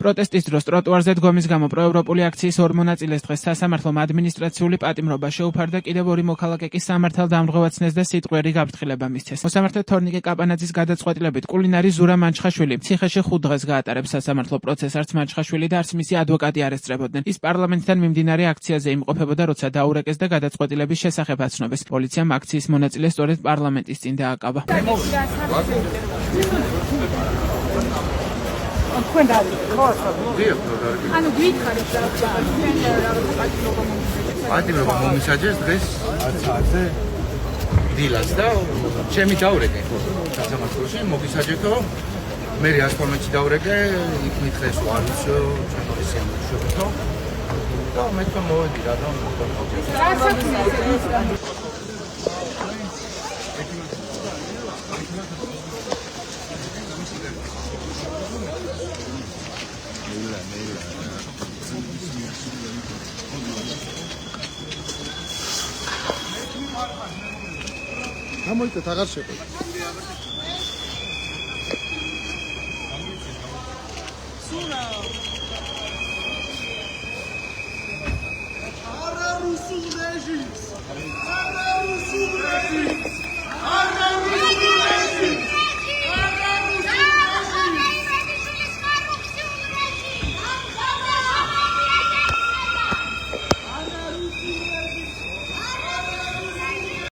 პროტესტის დროს ტროტუარზე დგომის გამო პროევროპული აქციის ორ მონაწილეს დღეს სასამართლომ ადმინისტრაციული პატიმრობა შეუფარდა, კიდევ ორი მოქალაქე კი სამართალდამრღვევად ცნეს და სიტყვიერი გაფრთხილება მისცეს. მოსამართლე თორნიკე კაპანაძის გადაწყვეტილებით კულინარი ზურა მანჩხაშვილი ციხეში 5 დღეს გაატარებს სასამართლო პროცესს, არც მანჩხაშვილი და არც მისი ადვოკატი არ ესწრებოდნენ. ის პარლამენტთან მიმდინარე აქციაზე იმყოფებოდა, როცა დაურეკეს და გადაწყვეტილების შესახებ აცნობს. პოლიციამ აქციის მონაწილე სწორედ პარლამენტის წინ დააკავა. პატიმრობა მომისაჯეს დღეს 10-ზე დილას და ჩემი დაურეკე სასამართლოში მოგისაჯეთო მე 112-ში დაურეკე იქ მითხრეს არ ვიცო ჩვენთვის შემოშობთო და მე თვითონ მოვედი რა გამოიწეთ აღარ შეყვეთ.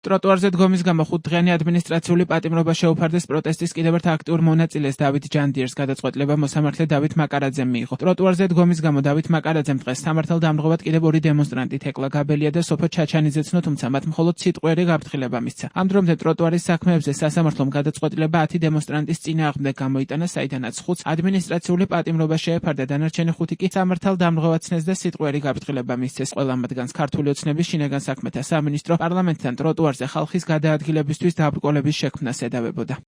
ტროტუარზე დგომის გამო 5-დღიანი ადმინისტრაციული პატიმრობა შეუფარდეს პროტესტის კიდევ ერთ აქტიურ მონაწილეს დავით ჯანდიერს გადაწყვეტილება მოსამართლე დავით მაკარაძემ მიიღო. ტროტუარზე დგომის გამო დავით მაკარაძემ დღეს სამართალდამრღვევად კიდევ ორი დემონსტრანტი თეკლა გაბელია და სოფო ჩაჩანიძე ცნო, თუმცა მათ მხოლოდ სიტყვიერი გაფრთხილება მისცა. ამ დრომდე ტროტუარის საქმეებზე სასამართლომ გადაწყვეტილება 10 დემონსტრანტის წინააღმდეგ გამოიტანა, საიდანაც 5 ადმინისტრაციული პატიმრობა შეეფარდა, დანარჩენი 5 კი სამართალდამრღვევად ცნეს და სიტყვიერი გაფრთხილება მისცეს. ყველა მათგანს ქართული ოცნების შინაგან საქმეთა სამინისტრო პარლამენტთან ტროტუარზე ხალხის გადაადგილებისთვის დაბრკოლების შექმნას ედავებოდა.